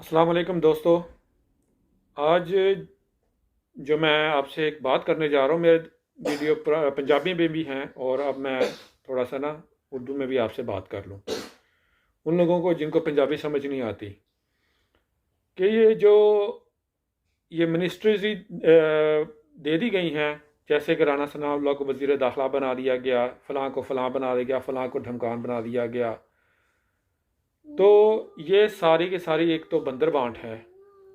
अस्सलाम वालेकुम दोस्तों। आज जो मैं आपसे एक बात करने जा रहा हूँ, मेरे वीडियो पंजाबी में भी हैं और अब मैं थोड़ा सा ना उर्दू में भी आपसे बात कर लूँ उन लोगों को जिनको पंजाबी समझ नहीं आती कि ये मिनिस्ट्रीज ही दे दी गई हैं। जैसे कि राना सनाउल्लाह को वज़ीर दाखिला बना दिया गया, फ़लाँ को फ़लाँ बना दिया गया, फ़लाँ को ढमकान बना दिया गया। तो ये सारी की सारी एक तो बंदर बांट है।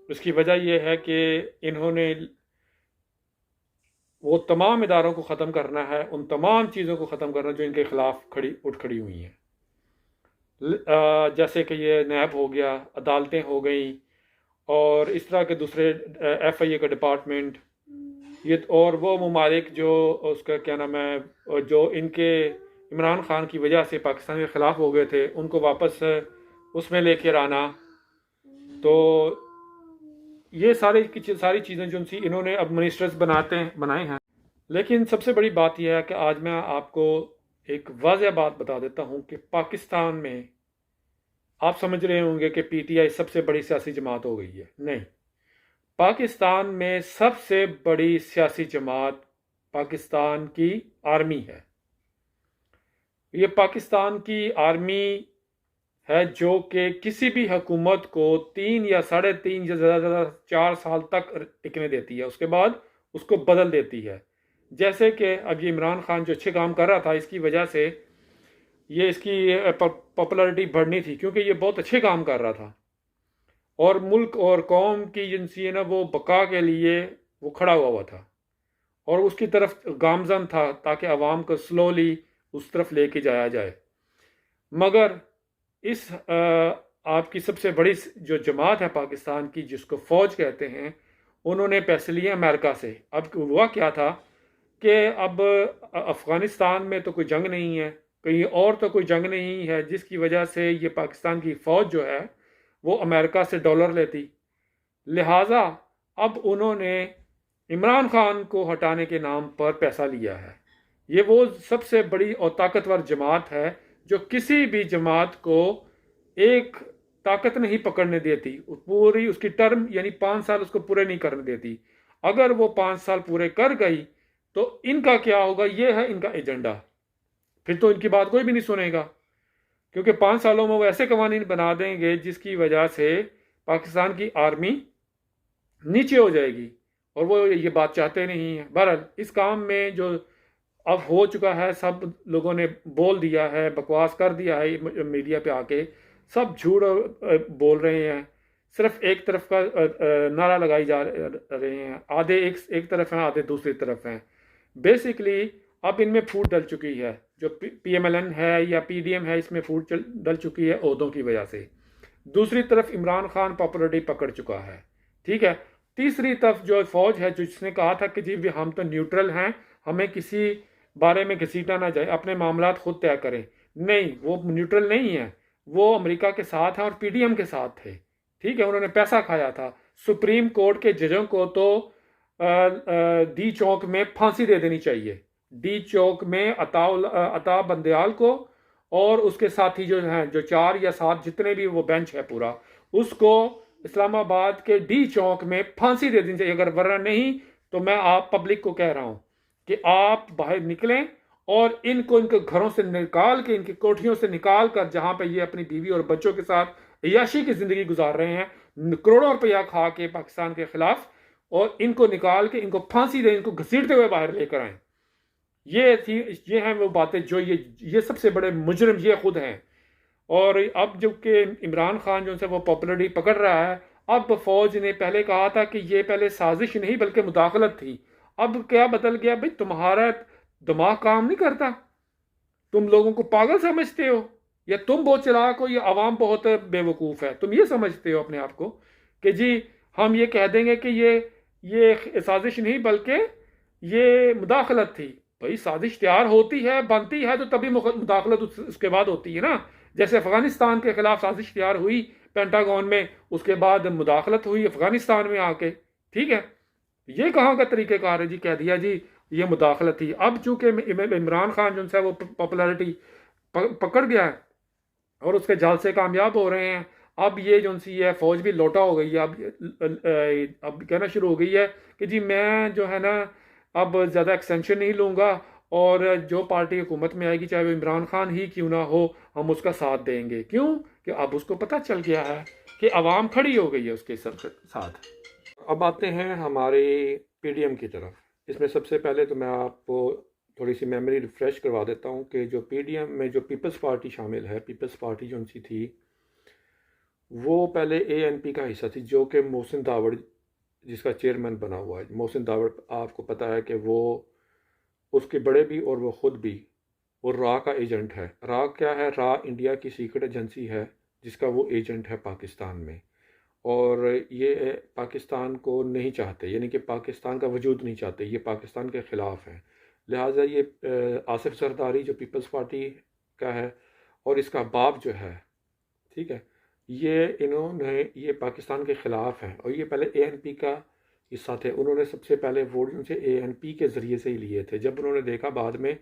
उसकी वजह यह है कि इन्होंने वो तमाम इदारों को ख़त्म करना है, उन तमाम चीज़ों को ख़त्म करना जो इनके ख़िलाफ़ खड़ी हुई हैं। जैसे कि ये नैब हो गया, अदालतें हो गई और इस तरह के दूसरे FIA का डिपार्टमेंट, ये और वो ममालिक जो उसका क्या नाम है, जो इनके इमरान खान की वजह से पाकिस्तान के ख़िलाफ़ हो गए थे, उनको वापस उसमें लेकर आना। तो ये सारी चीज़ें जो सी इन्होंने अब मिनिस्टर्स बनाए हैं। लेकिन सबसे बड़ी बात यह है कि आज मैं आपको एक वाज़ह बात बता देता हूँ कि पाकिस्तान में आप समझ रहे होंगे कि PTI सबसे बड़ी सियासी जमात हो गई है। नहीं, पाकिस्तान में सबसे बड़ी सियासी जमात पाकिस्तान की आर्मी है। ये पाकिस्तान की आर्मी है जो कि किसी भी हुकूमत को 3 या 3.5 या ज़्यादा 4 साल तक टिकने देती है, उसके बाद उसको बदल देती है। जैसे कि अब ये इमरान खान जो अच्छे काम कर रहा था, इसकी वजह से ये इसकी पॉपुलैरिटी बढ़नी थी क्योंकि ये बहुत अच्छे काम कर रहा था और मुल्क और कौम की जिनसी है ना, वो बका के लिए वो खड़ा हुआ था और उसकी तरफ गामजन था ताकि आवाम को स्लोली उस तरफ लेके जाया जाए। मगर इस आपकी सबसे बड़ी जो जमात है पाकिस्तान की, जिसको फ़ौज कहते हैं, उन्होंने पैसे लिए अमेरिका से। अब हुआ क्या था कि अब अफ़गानिस्तान में तो कोई जंग नहीं है, कहीं और तो कोई जंग नहीं है, जिसकी वजह से ये पाकिस्तान की फ़ौज जो है वो अमेरिका से डॉलर लेती। लिहाजा अब उन्होंने इमरान खान को हटाने के नाम पर पैसा लिया है। ये वो सबसे बड़ी और ताकतवर जमात है जो किसी भी जमात को एक ताकत नहीं पकड़ने देती, पूरी उसकी टर्म यानी 5 साल उसको पूरे नहीं करने देती। अगर वो 5 साल पूरे कर गई तो इनका क्या होगा, ये है इनका एजेंडा। फिर तो इनकी बात कोई भी नहीं सुनेगा क्योंकि 5 सालों में वो ऐसे कवानीन बना देंगे जिसकी वजह से पाकिस्तान की आर्मी नीचे हो जाएगी और वो ये बात चाहते नहीं है। बहरहाल इस काम में जो अब हो चुका है, सब लोगों ने बोल दिया है, बकवास कर दिया है मीडिया पे आके, सब झूठ बोल रहे हैं, सिर्फ एक तरफ का नारा लगाई जा रहे हैं। आधे एक तरफ हैं, आधे दूसरी तरफ हैं। बेसिकली अब इनमें फूट डल चुकी है, जो PMLN है या PDM है, इसमें फूट डल चुकी है ओहदों की वजह से। दूसरी तरफ इमरान खान पॉपुलरिटी पकड़ चुका है, ठीक है। तीसरी तरफ जो फौज है, जो जिसने कहा था कि जी भी हम तो न्यूट्रल हैं, हमें किसी बारे में घसीटा ना जाए, अपने मामलात खुद तय करें। नहीं, वो न्यूट्रल नहीं है, वो अमेरिका के साथ हैं और PDM के साथ थे, ठीक है। उन्होंने पैसा खाया था। सुप्रीम कोर्ट के जजों को तो डी चौक में फांसी दे देनी चाहिए। डी चौक में अता बंदयाल को और उसके साथी जो हैं, जो 4 या 7 जितने भी वो बेंच है पूरा, उसको इस्लामाबाद के डी चौक में फांसी दे देनी चाहिए। अगर वरना नहीं तो मैं आप पब्लिक को कह रहा हूं कि आप बाहर निकलें और इनको इनके घरों से निकाल के, इनकी कोठियों से निकाल कर, जहां पर ये अपनी बीवी और बच्चों के साथ अय्याशी की जिंदगी गुजार रहे हैं, करोड़ों रुपया खा के पाकिस्तान के खिलाफ, और इनको निकाल के इनको फांसी दें, इनको घसीटते हुए बाहर लेकर आए। ये हैं वो बातें जो ये सबसे बड़े मुजरिम ये खुद हैं। और अब जबकि इमरान खान जो है वो पॉपुलरिटी पकड़ रहा है, अब फौज ने पहले कहा था कि ये पहले साजिश नहीं बल्कि मुदाखलत थी। अब क्या बदल गया भाई, तुम्हारा दिमाग काम नहीं करता, तुम लोगों को पागल समझते हो, या तुम बहुत चालाक हो या अवाम बहुत बेवकूफ़ है। तुम ये समझते हो अपने आप को कि जी हम ये कह देंगे कि ये साजिश नहीं बल्कि ये मुदाखलत थी। भाई साजिश तैयार होती है, बनती है, तो तभी मुदाखलत उसके बाद होती है ना। जैसे अफगानिस्तान के खिलाफ साजिश तैयार हुई पेंटागन में, उसके बाद मुदाखलत हुई अफगानिस्तान में आके, ठीक है। ये कहाँ का तरीक़ेकार है जी, कह दिया जी ये मुदाखलत थी। अब चूंकि इमरान खान जो है वो पॉपुलरिटी पकड़ गया है और उसके जाल से कामयाब हो रहे हैं, अब ये जो सी है फ़ौज भी लोटा हो गई है, अब कहना शुरू हो गई है कि जी मैं जो है ना अब ज़्यादा एक्सटेंशन नहीं लूँगा, और जो पार्टी हुकूमत में आएगी चाहे वो इमरान खान ही क्यों ना हो, हम उसका साथ देंगे। क्यों? कि अब उसको पता चल गया है कि आवाम खड़ी हो गई है उसके साथ। अब आते हैं हमारे पीडीएम की तरफ। इसमें सबसे पहले तो मैं आपको थोड़ी सी मेमोरी रिफ़्रेश करवा देता हूँ कि जो पीडीएम में जो पीपल्स पार्टी शामिल है, पीपल्स पार्टी जो उनसी थी, वो पहले एएनपी का हिस्सा थी, जो कि मोहसिन दावड़ जिसका चेयरमैन बना हुआ है। मोहसिन दावड़ आपको पता है कि वो उसके बड़े भी और वो ख़ुद भी वो रा का एजेंट है। रा क्या है? रा इंडिया की सीक्रेट एजेंसी है जिसका वो एजेंट है पाकिस्तान में, और ये पाकिस्तान को नहीं चाहते, यानी कि पाकिस्तान का वजूद नहीं चाहते, ये पाकिस्तान के ख़िलाफ़ हैं। लिहाजा ये आसिफ जरदारी जो पीपल्स पार्टी का है और इसका बाप जो है, ठीक है, ये पाकिस्तान के ख़िलाफ़ हैं, और ये पहले एएनपी का हिस्सा थे। उन्होंने सबसे पहले वोट उनसे एएनपी के ज़रिए से ही लिए थे। जब उन्होंने देखा बाद में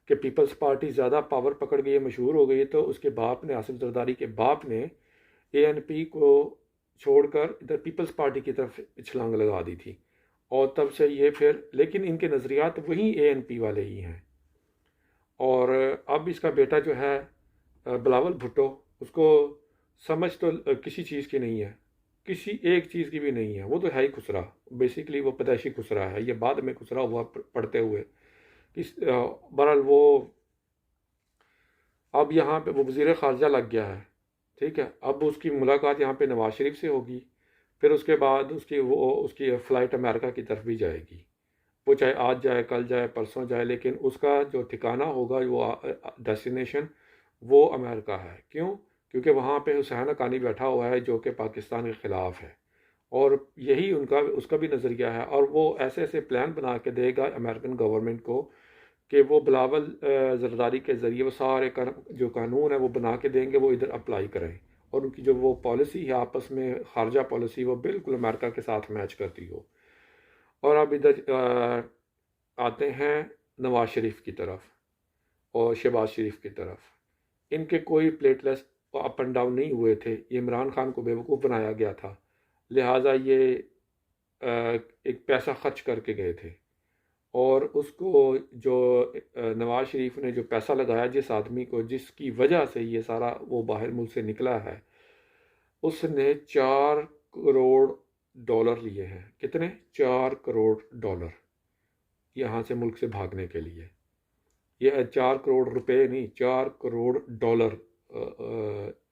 कि पीपल्स पार्टी ज़्यादा पावर पकड़ गई है, मशहूर हो गई है, तो उसके बाप ने, आसिफ जरदारी के बाप ने एएनपी को छोड़कर इधर पीपल्स पार्टी की तरफ छलांग लगा दी थी, और तब से ये फिर, लेकिन इनके नज़रियात वही एएनपी वाले ही हैं। और अब इसका बेटा जो है बिलावल भुट्टो, उसको समझ तो किसी चीज़ की नहीं है, किसी एक चीज़ की भी नहीं है। वो तो है ही खुसरा, बेसिकली वो पैदाइशी खुसरा है, ये बाद में खुसरा हुआ पढ़ते हुए। बहरहाल वो अब यहाँ पे वो वज़ीर ख़ारजा लग गया है, ठीक है। अब उसकी मुलाकात यहाँ पे नवाज शरीफ से होगी, फिर उसके बाद उसकी फ़्लाइट अमेरिका की तरफ भी जाएगी। वो चाहे आज जाए, कल जाए, परसों जाए, लेकिन उसका जो ठिकाना होगा, वो डेस्टिनेशन वो अमेरिका है। क्यों? क्योंकि वहाँ पे हुसैन हक्कानी बैठा हुआ है जो कि पाकिस्तान के ख़िलाफ़ है, और यही उसका भी नज़रिया है। और वो ऐसे ऐसे प्लान बना के देगा अमेरिकन गवर्नमेंट को कि वो बिलावल जरदारी के ज़रिए वो सारे जो कानून है वो बना के देंगे, वो इधर अप्लाई करें, और उनकी जो वो पॉलिसी है आपस में खारजा पॉलिसी, वो बिल्कुल अमेरिका के साथ मैच करती हो। और अब इधर आते हैं नवाज शरीफ की तरफ और शहबाज शरीफ की तरफ। इनके कोई प्लेटलेस अप एंड डाउन नहीं हुए थे, ये इमरान खान को बेवकूफ़ बनाया गया था, लिहाजा ये एक पैसा खर्च करके गए थे, और उसको जो नवाज शरीफ ने जो पैसा लगाया जिस आदमी को, जिसकी वजह से ये सारा वो बाहर मुल्क से निकला है, उसने $4 करोड़ लिए हैं। कितने? $4 करोड़ यहाँ से मुल्क से भागने के लिए। ये 4 करोड़ रुपए नहीं, $4 करोड़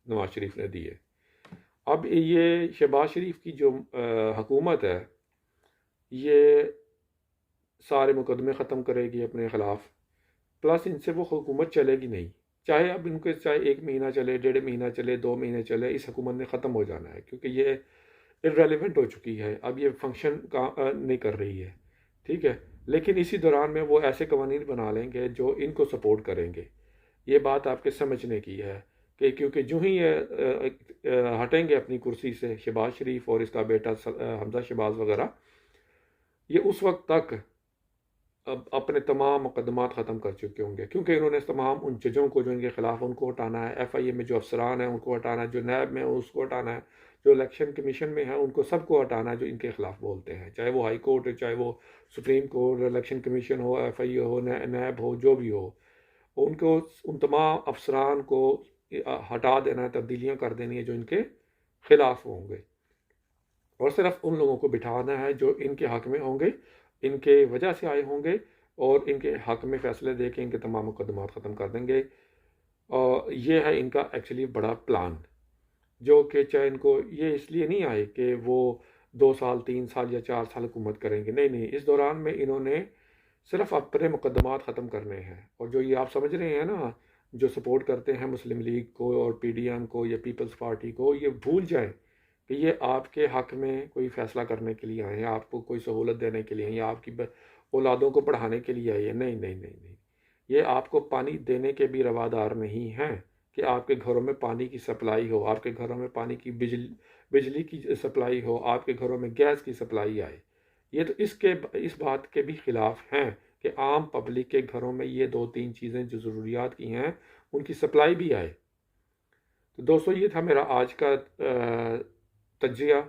नवाज शरीफ ने दिए। अब ये शहबाज शरीफ की जो हुकूमत है, ये सारे मुकदमे ख़त्म करेगी अपने ख़िलाफ़, प्लस इनसे वो हुकूमत चलेगी नहीं। चाहे अब इनके चाहे 1 महीना चले, 1.5 महीना चले, 2 महीने चले, इस हुकूमत ने ख़त्म हो जाना है, क्योंकि ये इर्रेलेवेंट हो चुकी है, अब ये फंक्शन नहीं कर रही है, ठीक है। लेकिन इसी दौरान में वो ऐसे कवानीन बना लेंगे जो इनको सपोर्ट करेंगे। ये बात आपके समझने की है कि क्योंकि जो ही ये हटेंगे अपनी कुर्सी से, शहबाज शरीफ और इसका बेटा हमजा शहबाज वगैरह, ये उस वक्त तक अब अपने तमाम मुकदमात ख़त्म कर चुके होंगे, क्योंकि इन्होंने तमाम उन जजों को जो इनके ख़िलाफ़, उनको हटाना है, FIA में जो अफसरान हैं उनको हटाना है, जो नैब में उसको हटाना है, जो इलेक्शन कमीशन में है उनको सबको हटाना है जो इनके ख़िलाफ़ बोलते हैं, चाहे वो हाई कोर्ट हो, चाहे वो सुप्रीम कोर्ट, इलेक्शन कमीशन हो, FIA हो, नैब हो, जो भी हो, उनको उन तमाम अफसरान को हटा देना है, तब्दीलियाँ कर देनी है जो इनके ख़िलाफ़ होंगे, और सिर्फ उन लोगों को बिठाना है जो इनके हक़ में होंगे, इनके वजह से आए होंगे, और इनके हक़ में फ़ैसले दे के इनके तमाम मुकदमात ख़त्म कर देंगे। और ये है इनका एक्चुअली बड़ा प्लान, जो कि चाहे इनको ये इसलिए नहीं आए कि वो 2 साल, 3 साल या 4 साल हुकूमत करेंगे, नहीं नहीं, इस दौरान में इन्होंने सिर्फ अपने मुकदमात ख़त्म करने हैं। और जो ये आप समझ रहे हैं ना, जो सपोर्ट करते हैं मुस्लिम लीग को और PDM को या पीपल्स पार्टी को, ये भूल जाएं कि ये आपके हक़ में कोई फ़ैसला करने के लिए आए हैं, आपको कोई सहूलत देने के लिए हैं, या आपकी औलादों को पढ़ाने के लिए आए हैं। नहीं नहीं नहीं नहीं, ये आपको पानी देने के भी रवादार नहीं हैं कि आपके घरों में पानी की सप्लाई हो, आपके घरों में पानी की बिजली की सप्लाई हो, आपके घरों में गैस की सप्लाई आए। ये तो इस बात के भी ख़िलाफ़ हैं कि आम पब्लिक के घरों में ये 2-3 चीज़ें जो ज़रूरियात की हैं उनकी सप्लाई भी आए। तो दोस्तों ये था मेरा आज का तज्जिया।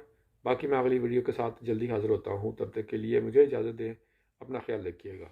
बाकी मैं अगली वीडियो के साथ जल्दी हाज़िर होता हूँ, तब तक के लिए मुझे इजाज़त दें, अपना ख्याल रखिएगा।